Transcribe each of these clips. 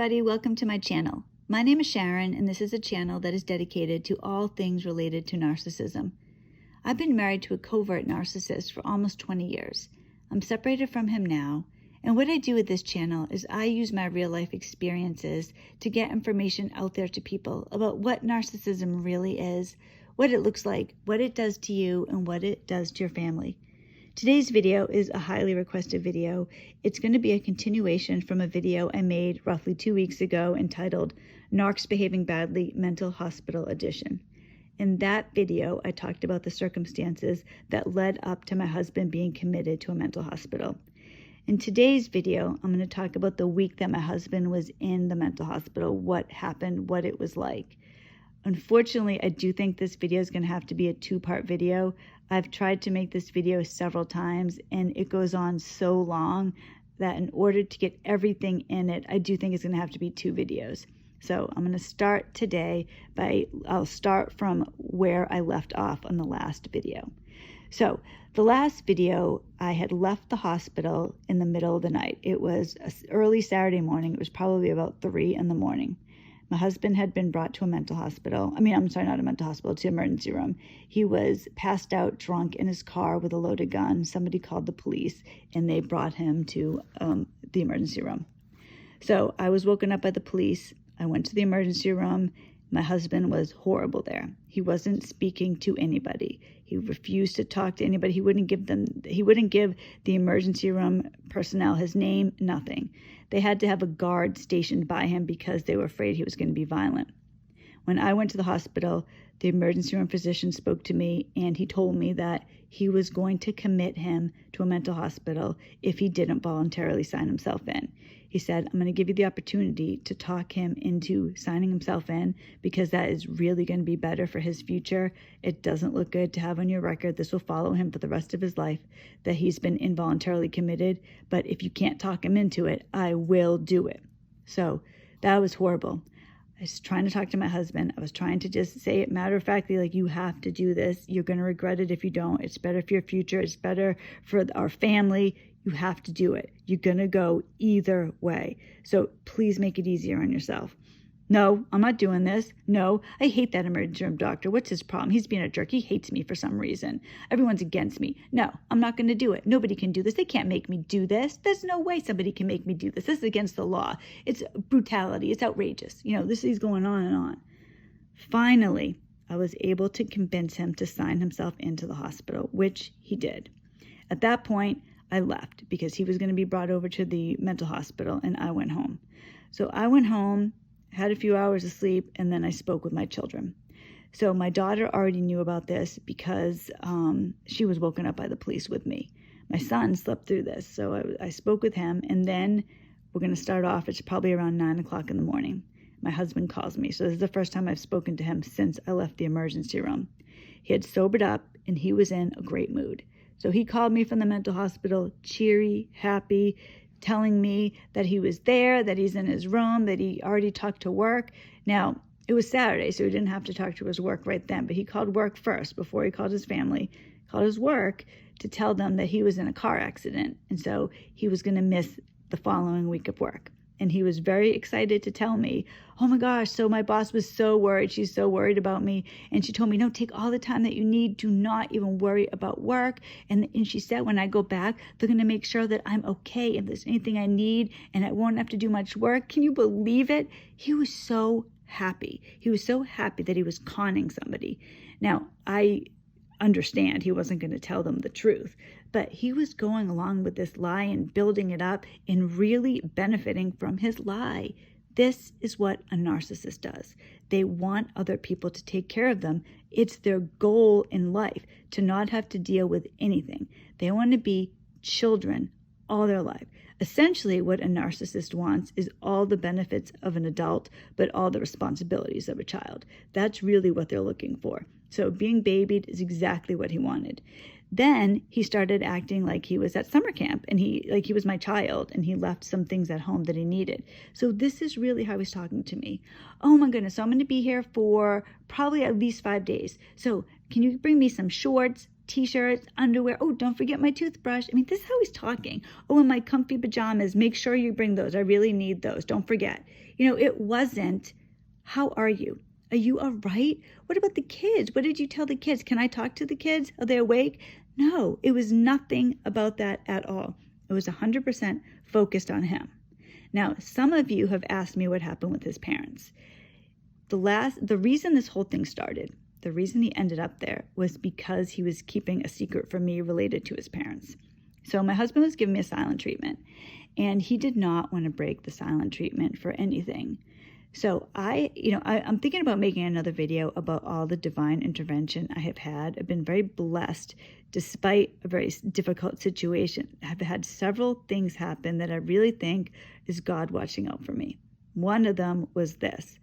everybody, welcome to my channel. My name is Sharon and this is a channel that is dedicated to all things related to narcissism. I've been married to a covert narcissist for almost 20 years. I'm separated from him now, and what I do with this channel is I use my real life experiences to get information out there to people about what narcissism really is, what it looks like, what it does to you, and what it does to your family. Today's video is a highly requested video. It's going to be a continuation from a video I made roughly 2 weeks ago entitled Narcs Behaving Badly Mental Hospital Edition. In that video, I talked about the circumstances that led up to my husband being committed to a mental hospital. In today's video, I'm going to talk about the week that my husband was in the mental hospital, what happened, what it was like. Unfortunately, I do think this video is going to have to be a two-part video. I've tried to make this video several times and it goes on so long that in order to get everything in it, I do think it's going to have to be two videos. So I'm going to start today I'll start from where I left off on the last video. So the last video, I had left the hospital in the middle of the night. It was early Saturday morning. It was probably about 3 in the morning. My husband had been brought to a mental hospital. Not a mental hospital, to emergency room. He was passed out drunk in his car with a loaded gun. Somebody called the police and they brought him to the emergency room. So I was woken up by the police. I went to the emergency room. My husband was horrible there. He wasn't speaking to anybody. He refused to talk to anybody. He wouldn't give the emergency room personnel his name, nothing. They had to have a guard stationed by him because they were afraid he was going to be violent. When I went to the hospital, the emergency room physician spoke to me and he told me that he was going to commit him to a mental hospital if he didn't voluntarily sign himself in. He said, I'm going to give you the opportunity to talk him into signing himself in because that is really going to be better for his future. It doesn't look good to have on your record. This will follow him for the rest of his life, that he's been involuntarily committed. But if you can't talk him into it, I will do it. So that was horrible. I was trying to talk to my husband. I was trying to just say it matter-of-factly, like, you have to do this. You're going to regret it if you don't. It's better for your future. It's better for our family. You have to do it. You're going to go either way. So please make it easier on yourself. No, I'm not doing this. No, I hate that emergency room doctor. What's his problem? He's being a jerk. He hates me for some reason. Everyone's against me. No, I'm not going to do it. Nobody can do this. They can't make me do this. There's no way somebody can make me do this. This is against the law. It's brutality. It's outrageous. This is going on and on. Finally, I was able to convince him to sign himself into the hospital, which he did. At that point, I left because he was going to be brought over to the mental hospital and I went home. So I went home, had a few hours of sleep, and then I spoke with my children. So my daughter already knew about this because she was woken up by the police with me. My son slept through this. So I spoke with him, and then we're going to start off. It's probably around 9 o'clock in the morning. My husband calls me. So this is the first time I've spoken to him since I left the emergency room. He had sobered up and he was in a great mood. So he called me from the mental hospital, cheery, happy, telling me that he was there, that he's in his room, that he already talked to work. Now, it was Saturday, so he didn't have to talk to his work right then, but he called work first before he called his family, called his work to tell them that he was in a car accident. And so he was going to miss the following week of work. And he was very excited to tell me, oh my gosh, so my boss was so worried. She's so worried about me. And she told me, no, take all the time that you need. Do not even worry about work. And she said, when I go back, they're going to make sure that I'm okay if there's anything I need and I won't have to do much work. Can you believe it? He was so happy. He was so happy that he was conning somebody. Now, I understand he wasn't going to tell them the truth, but he was going along with this lie and building it up and really benefiting from his lie. This is what a narcissist does. They want other people to take care of them. It's their goal in life to not have to deal with anything. They want to be children all their life. Essentially, what a narcissist wants is all the benefits of an adult, but all the responsibilities of a child. That's really what they're looking for. So being babied is exactly what he wanted. Then he started acting like he was at summer camp and he was my child and he left some things at home that he needed. So this is really how he's talking to me. Oh my goodness, so I'm going to be here for probably at least 5 days. So can you bring me some shorts, t-shirts, underwear. Oh, don't forget my toothbrush. I mean, this is how he's talking. Oh, and my comfy pajamas. Make sure you bring those. I really need those. Don't forget. It wasn't, how are you? Are you all right? What about the kids? What did you tell the kids? Can I talk to the kids? Are they awake? No, it was nothing about that at all. It was 100% focused on him. Now, some of you have asked me what happened with his parents. The reason this whole thing started, the reason he ended up there, was because he was keeping a secret from me related to his parents. So my husband was giving me a silent treatment, and he did not want to break the silent treatment for anything. So I'm thinking about making another video about all the divine intervention I have had. I've been very blessed despite a very difficult situation. I've had several things happen that I really think is God watching out for me. One of them was this.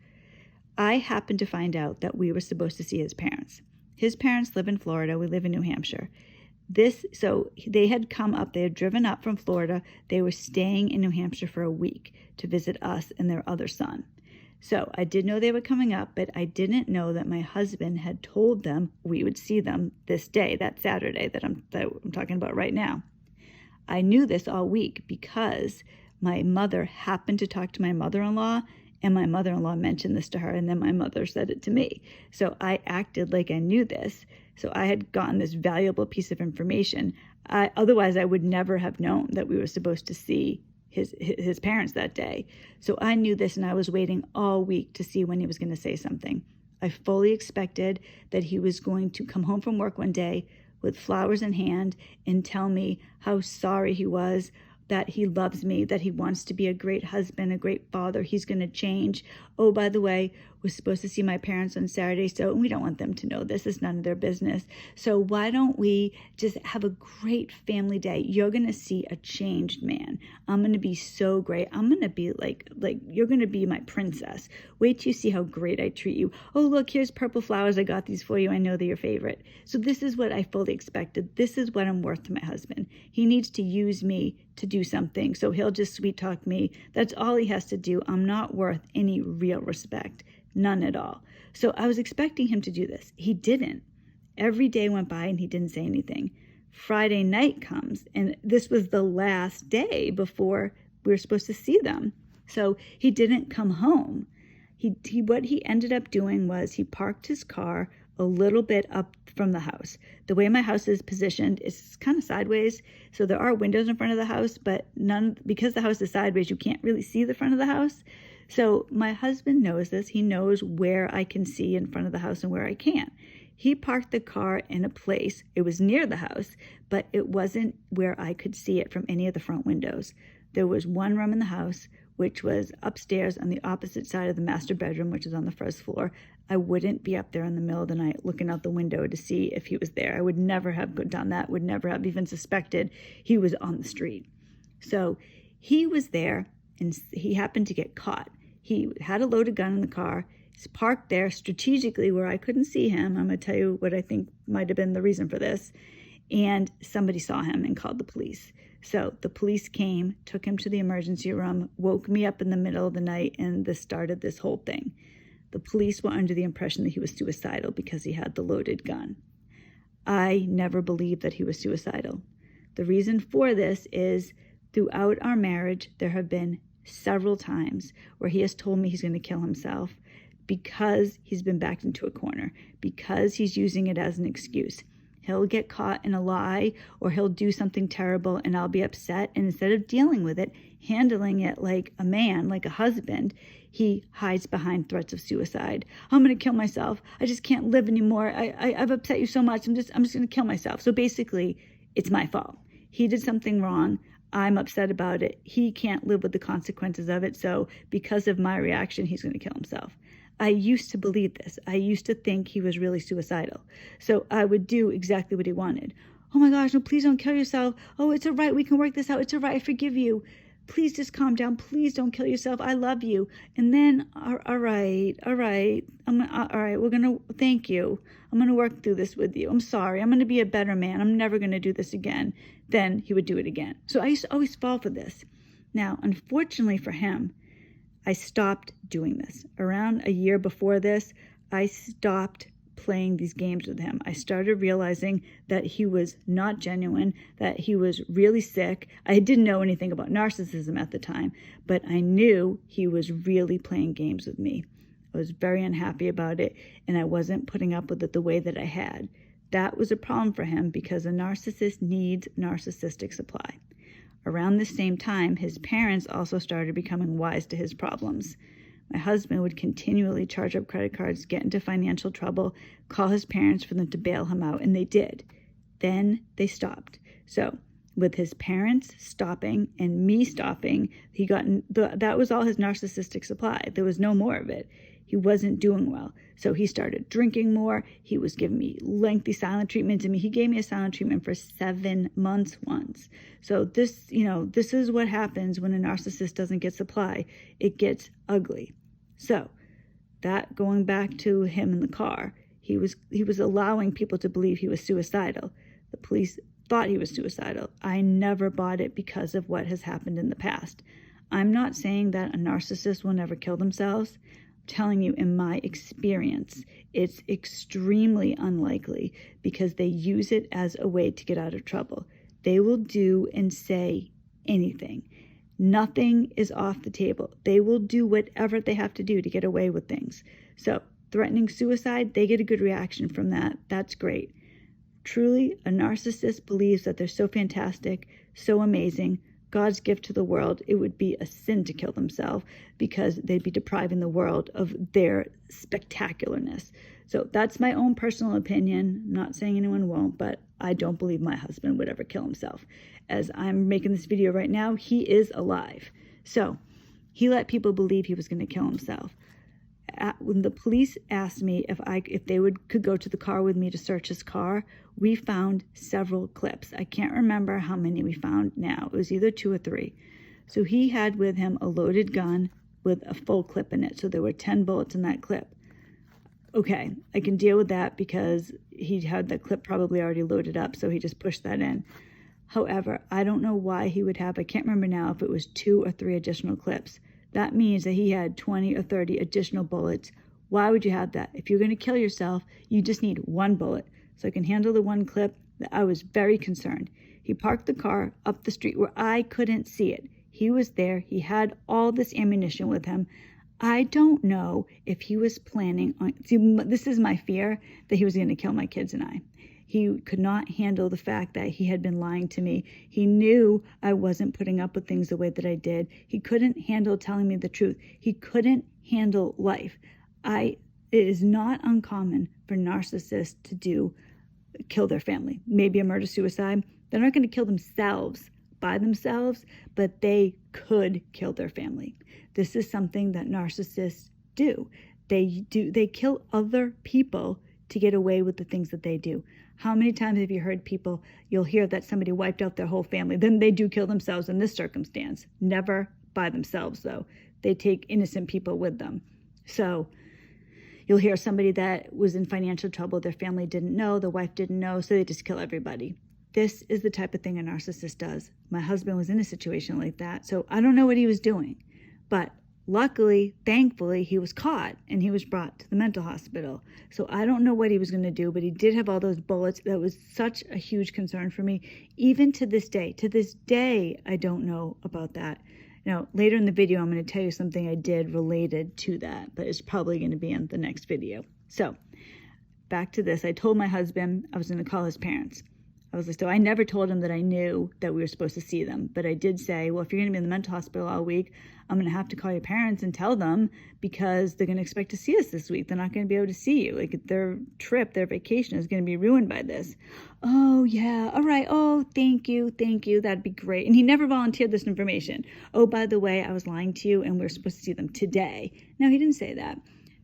I happened to find out that we were supposed to see his parents. His parents live in Florida. We live in New Hampshire. So they had come up, they had driven up from Florida. They were staying in New Hampshire for a week to visit us and their other son. So I did know they were coming up, but I didn't know that my husband had told them we would see them this day, that Saturday that I'm talking about right now. I knew this all week because my mother happened to talk to my mother-in-law, and my mother-in-law mentioned this to her, and then my mother said it to me. So I acted like I knew this. So I had gotten this valuable piece of information. Otherwise, I would never have known that we were supposed to see his parents that day. So I knew this, and I was waiting all week to see when he was going to say something. I fully expected that he was going to come home from work one day with flowers in hand and tell me how sorry he was, that he loves me, that he wants to be a great husband, a great father. He's going to change. Oh, by the way, we're supposed to see my parents on Saturday, so we don't want them to know this. It's none of their business. So why don't we just have a great family day? You're going to see a changed man. I'm going to be so great. I'm going to be like you're going to be my princess. Wait till you see how great I treat you. Oh, look, here's purple flowers. I got these for you. I know they're your favorite. So this is what I fully expected. This is what I'm worth to my husband. He needs to use me to do something. So he'll just sweet talk me. That's all he has to do. I'm not worth any real respect. None at all. So I was expecting him to do this. He didn't. Every day went by and he didn't say anything. Friday night comes, and this was the last day before we were supposed to see them. So he didn't come home. What he ended up doing was he parked his car a little bit up from the house. The way my house is positioned is kind of sideways. So there are windows in front of the house, but because the house is sideways, you can't really see the front of the house. So my husband knows this. He knows where I can see in front of the house and where I can't. He parked the car in a place, it was near the house, but it wasn't where I could see it from any of the front windows. There was one room in the house, which was upstairs on the opposite side of the master bedroom, which is on the first floor. I wouldn't be up there in the middle of the night looking out the window to see if he was there. I would never have done that, would never have even suspected he was on the street. So he was there, and he happened to get caught. He had a loaded gun in the car. He's parked there strategically where I couldn't see him. I'm going to tell you what I think might have been the reason for this. And somebody saw him and called the police. So the police came, took him to the emergency room, woke me up in the middle of the night, and this started this whole thing. The police were under the impression that he was suicidal because he had the loaded gun. I never believed that he was suicidal. The reason for this is throughout our marriage, there have been several times where he has told me he's going to kill himself because he's been backed into a corner, because he's using it as an excuse. He'll get caught in a lie, or he'll do something terrible, and I'll be upset. And instead of dealing with it, handling it like a man, like a husband, he hides behind threats of suicide. I'm going to kill myself. I just can't live anymore. I've upset you so much. I'm just going to kill myself. So basically, it's my fault. He did something wrong. I'm upset about it. He can't live with the consequences of it. So because of my reaction, he's going to kill himself. I used to believe this. I used to think he was really suicidal. So I would do exactly what he wanted. Oh my gosh, no, please don't kill yourself. Oh, it's all right. We can work this out. It's all right. I forgive you. Please just calm down. Please don't kill yourself. I love you. And then, all right. We're going to, thank you. I'm going to work through this with you. I'm sorry. I'm going to be a better man. I'm never going to do this again. Then he would do it again. So I used to always fall for this. Now, unfortunately for him, I stopped doing this. Around a year before this, I stopped playing these games with him. I started realizing that he was not genuine, that he was really sick. I didn't know anything about narcissism at the time, but I knew he was really playing games with me. I was very unhappy about it, and I wasn't putting up with it the way that I had. That was a problem for him because a narcissist needs narcissistic supply. Around the same time, his parents also started becoming wise to his problems. My husband would continually charge up credit cards, get into financial trouble, call his parents for them to bail him out, and they did. Then they stopped. So with his parents stopping and me stopping, that was all his narcissistic supply. There was no more of it. He wasn't doing well. So he started drinking more. He was giving me lengthy silent treatments. I mean, he gave me a silent treatment for 7 months once. So this is what happens when a narcissist doesn't get supply. It gets ugly. So that, going back to him in the car, he was allowing people to believe he was suicidal. The police thought he was suicidal. I never bought it because of what has happened in the past. I'm not saying that a narcissist will never kill themselves. Telling you, in my experience, it's extremely unlikely because they use it as a way to get out of trouble. They will do and say anything. Nothing is off the table. They will do whatever they have to do to get away with things. So threatening suicide, they get a good reaction from that. That's great. Truly, a narcissist believes that they're so fantastic, so amazing, God's gift to the world. It would be a sin to kill themselves because they'd be depriving the world of their spectacularness. So that's my own personal opinion. I'm not saying anyone won't, but I don't believe my husband would ever kill himself. As I'm making this video right now, he is alive. So he let people believe he was going to kill himself. When the police asked me if they could go to the car with me to search his car, we found several clips. I can't remember how many we found now. It was either 2 or 3. So he had with him a loaded gun with a full clip in it. So there were 10 bullets in that clip. Okay, I can deal with that because he had the clip probably already loaded up, so he just pushed that in. However, I don't know why he would have, I can't remember now if it was 2 or 3 additional clips. That means that he had 20 or 30 additional bullets. Why would you have that? If you're going to kill yourself, you just need 1 bullet. So I can handle the 1 clip. I was very concerned. He parked the car up the street where I couldn't see it. He was there. He had all this ammunition with him. I don't know if he was planning on, see, this is my fear, that he was going to kill my kids and I. He could not handle the fact that he had been lying to me. He knew I wasn't putting up with things the way that I did. He couldn't handle telling me the truth. He couldn't handle life. It is not uncommon for narcissists to kill their family. Maybe a murder-suicide. They're not going to kill themselves by themselves, but they could kill their family. This is something that narcissists do. They kill other people to get away with the things that they do. How many times have you heard people, you'll hear that somebody wiped out their whole family, then they do kill themselves in this circumstance. Never by themselves, though. They take innocent people with them. So you'll hear somebody that was in financial trouble, their family didn't know, the wife didn't know, so they just kill everybody. This is the type of thing a narcissist does. My husband was in a situation like that, so I don't know what he was doing. But luckily, thankfully, he was caught and he was brought to the mental hospital. So I don't know what he was going to do, but he did have all those bullets. That was such a huge concern for me. Even to this day, I don't know about that. Now, later in the video, I'm going to tell you something I did related to that, but it's probably going to be in the next video. So back to this. I told my husband I was going to call his parents. So I never told him that I knew that we were supposed to see them, but I did say, well, if you're going to be in the mental hospital all week, I'm going to have to call your parents and tell them because they're going to expect to see us this week. They're not going to be able to see you. Like their trip, their vacation is going to be ruined by this. Oh, yeah. All right. Oh, thank you. Thank you. That'd be great. And he never volunteered this information. Oh, by the way, I was lying to you and we're supposed to see them today. No, he didn't say that.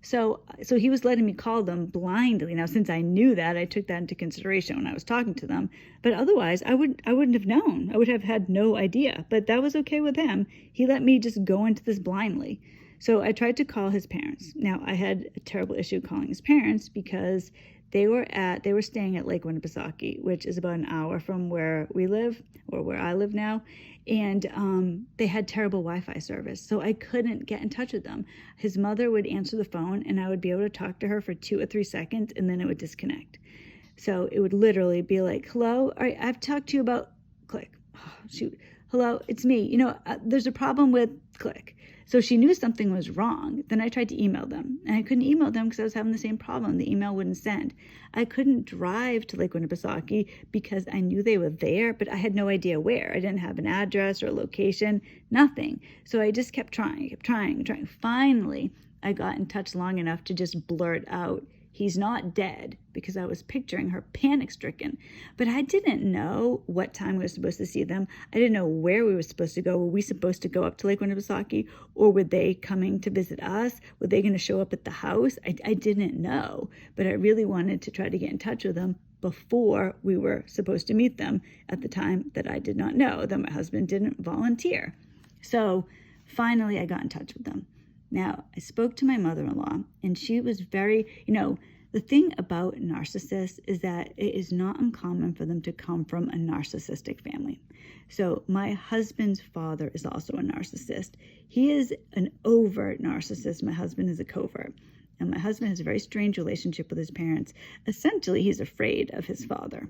So he was letting me call them blindly. Now, since I knew that, I took that into consideration when I was talking to them. But otherwise, I wouldn't have known. I would have had no idea. But that was okay with him. He let me just go into this blindly. So I tried to call his parents. Now, I had a terrible issue calling his parents because they were staying at Lake Winnipesaukee, which is about an hour from where we live, or where I live now. And they had terrible Wi-Fi service, so I couldn't get in touch with them. His mother would answer the phone, and I would be able to talk to her for 2 or 3 seconds, and then it would disconnect. So it would literally be like, hello, all right, I've talked to you about click. Oh, shoot. Hello, it's me. There's a problem with click. So she knew something was wrong. Then I tried to email them, and I couldn't email them because I was having the same problem. The email wouldn't send. I couldn't drive to Lake Winnipesaukee because I knew they were there, but I had no idea where. I didn't have an address or a location, nothing. So I just kept trying. Finally, I got in touch long enough to just blurt out, he's not dead, because I was picturing her panic-stricken. But I didn't know what time we were supposed to see them. I didn't know where we were supposed to go. Were we supposed to go up to Lake Winnipesaukee, or were they coming to visit us? Were they going to show up at the house? I didn't know, but I really wanted to try to get in touch with them before we were supposed to meet them at the time that I did not know, that my husband didn't volunteer. So finally, I got in touch with them. Now, I spoke to my mother-in-law, and she was very, the thing about narcissists is that it is not uncommon for them to come from a narcissistic family. So my husband's father is also a narcissist. He is an overt narcissist. My husband is a covert. And my husband has a very strange relationship with his parents. Essentially, he's afraid of his father.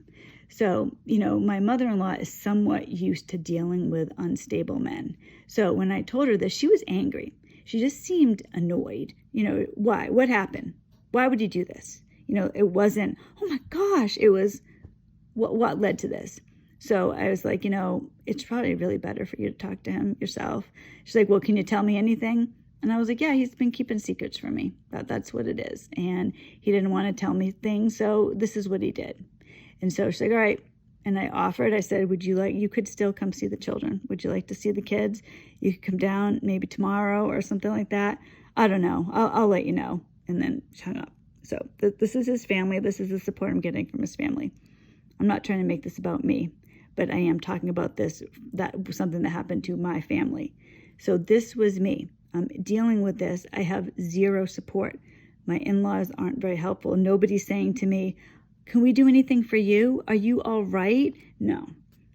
So, my mother-in-law is somewhat used to dealing with unstable men. So when I told her this, she was angry. She just seemed annoyed. Why? What happened? Why would you do this? It wasn't, oh my gosh, it was, what led to this? So I was like, it's probably really better for you to talk to him yourself. She's like, well, can you tell me anything? And I was like, yeah, he's been keeping secrets from me. That's what it is. And he didn't want to tell me things, so this is what he did. And so she's like, all right. And I offered, I said, you could still come see the children. Would you like to see the kids? You could come down maybe tomorrow or something like that. I don't know. I'll let you know. And then she hung up. So this is his family. This is the support I'm getting from his family. I'm not trying to make this about me, but I am talking about something that happened to my family. So this was me. I'm dealing with this. I have zero support. My in-laws aren't very helpful. Nobody's saying to me, can we do anything for you? Are you all right? No.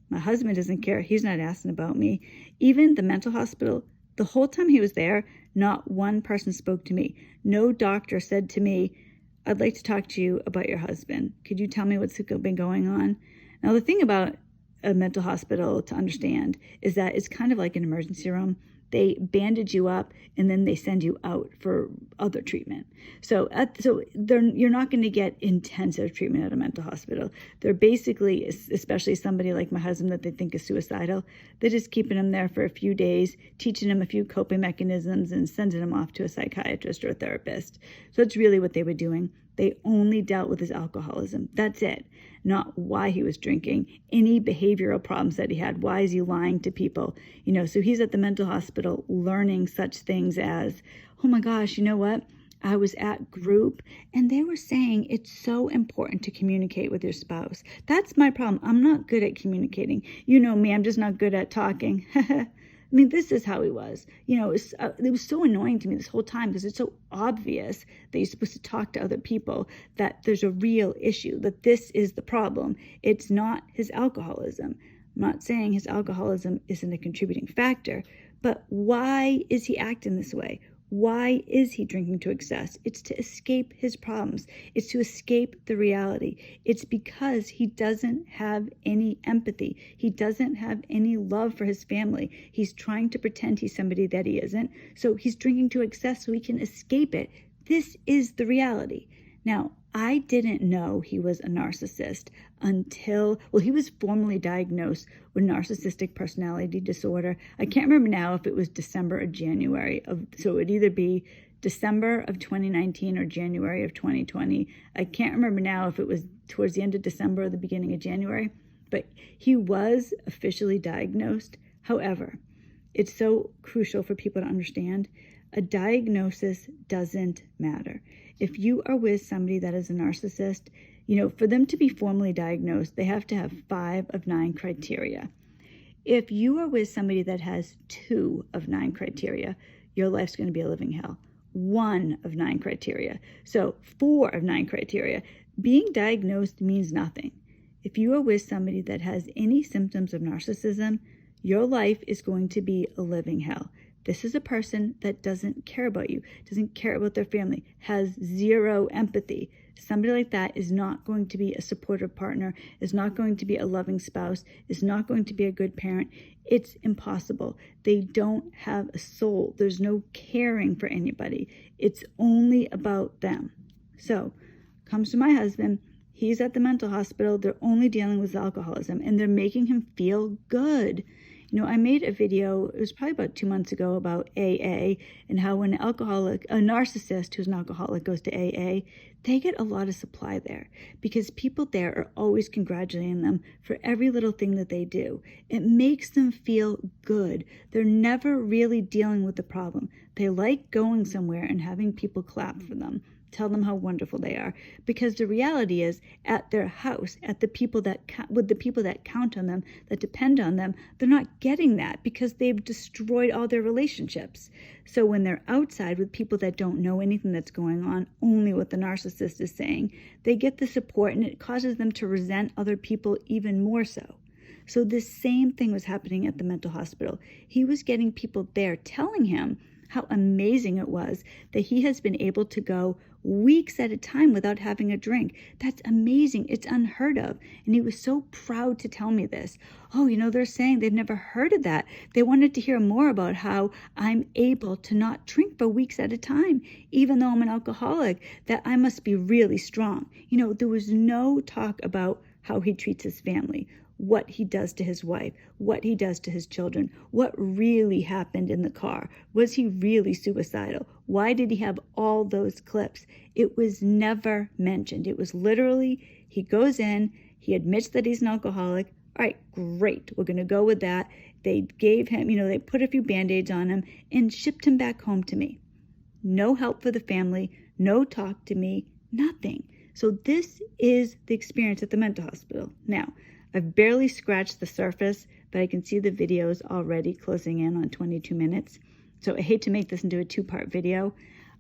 My husband doesn't care. He's not asking about me. Even the mental hospital, the whole time he was there, not one person spoke to me. No doctor said to me, I'd like to talk to you about your husband. Could you tell me what's been going on? Now, the thing about a mental hospital to understand is that it's kind of like an emergency room. They bandage you up and then they send you out for other treatment. So you're not going to get intensive treatment at a mental hospital. They're basically, especially somebody like my husband that they think is suicidal, they're just keeping him there for a few days, teaching him a few coping mechanisms and sending him off to a psychiatrist or a therapist. So that's really what they were doing. They only dealt with his alcoholism. That's it. Not why he was drinking, any behavioral problems that he had. Why is he lying to people? So he's at the mental hospital learning such things as, oh my gosh, you know what? I was at group and they were saying it's so important to communicate with your spouse. That's my problem. I'm not good at communicating. You know me, I'm just not good at talking. I mean, this is how he was. It was so annoying to me this whole time because it's so obvious that you're supposed to talk to other people, that there's a real issue, that this is the problem. It's not his alcoholism. I'm not saying his alcoholism isn't a contributing factor, but why is he acting this way? Why is he drinking to excess? It's to escape his problems. It's to escape the reality. It's because he doesn't have any empathy. He doesn't have any love for his family. He's trying to pretend he's somebody that he isn't. So he's drinking to excess so he can escape it. This is the reality. Now, I didn't know he was a narcissist until, he was formally diagnosed with narcissistic personality disorder. I can't remember now if it was December or January so it would either be December of 2019 or January of 2020. I can't remember now if it was towards the end of December or the beginning of January, but he was officially diagnosed. However, it's so crucial for people to understand, a diagnosis doesn't matter. If you are with somebody that is a narcissist, for them to be formally diagnosed, they have to have 5 of 9 criteria. If you are with somebody that has 2 of 9 criteria, your life's going to be a living hell. 1 of 9 criteria. So 4 of 9 criteria. Being diagnosed means nothing. If you are with somebody that has any symptoms of narcissism, your life is going to be a living hell. This is a person that doesn't care about you, doesn't care about their family, has 0 empathy. Somebody like that is not going to be a supportive partner, is not going to be a loving spouse, is not going to be a good parent. It's impossible. They don't have a soul. There's no caring for anybody. It's only about them. So, comes to my husband. He's at the mental hospital. They're only dealing with alcoholism, and they're making him feel good. You know, I made a video, it was probably about 2 months ago, about AA and how when a narcissist who's an alcoholic goes to AA, they get a lot of supply there because people there are always congratulating them for every little thing that they do. It makes them feel good. They're never really dealing with the problem. They like going somewhere and having people clap for them, tell them how wonderful they are, because the reality is at their house, at the people that with the people that count on them, that depend on them, they're not getting that because they've destroyed all their relationships. So when they're outside with people that don't know anything that's going on, only what the narcissist is saying, they get the support, and it causes them to resent other people even more so. So this same thing was happening at the mental hospital. He was getting people there telling him how amazing it was that he has been able to go weeks at a time without having a drink. That's amazing. It's unheard of. And he was so proud to tell me this. Oh, you know, they're saying they've never heard of that. They wanted to hear more about how I'm able to not drink for weeks at a time, even though I'm an alcoholic, that I must be really strong. You know, there was no talk about how he treats his family, what he does to his wife, what he does to his children, what really happened in the car. Was he really suicidal? Why did he have all those clips? It was never mentioned. It was literally, he goes in, he admits that he's an alcoholic. All right, great. We're going to go with that. They gave him, they put a few Band-Aids on him and shipped him back home to me. No help for the family, no talk to me, nothing. So this is the experience at the mental hospital. Now, I've barely scratched the surface, but I can see the videos already closing in on 22 minutes. So I hate to make this into a 2-part video.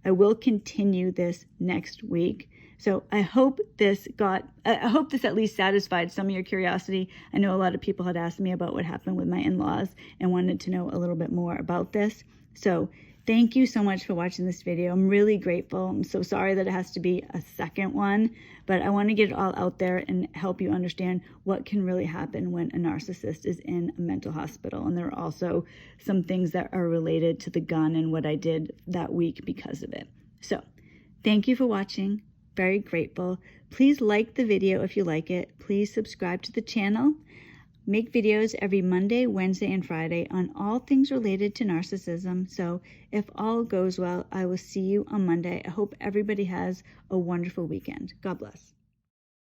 I will continue this next week. So I hope this at least satisfied some of your curiosity. I know a lot of people had asked me about what happened with my in-laws and wanted to know a little bit more about this. So thank you so much for watching this video. I'm really grateful. I'm so sorry that it has to be a second one, but I want to get it all out there and help you understand what can really happen when a narcissist is in a mental hospital. And there are also some things that are related to the gun and what I did that week because of it. So thank you for watching. Very grateful. Please like the video if you like it. Please subscribe to the channel. Make videos every Monday, Wednesday, and Friday on all things related to narcissism. So if all goes well, I will see you on Monday. I hope everybody has a wonderful weekend. God bless.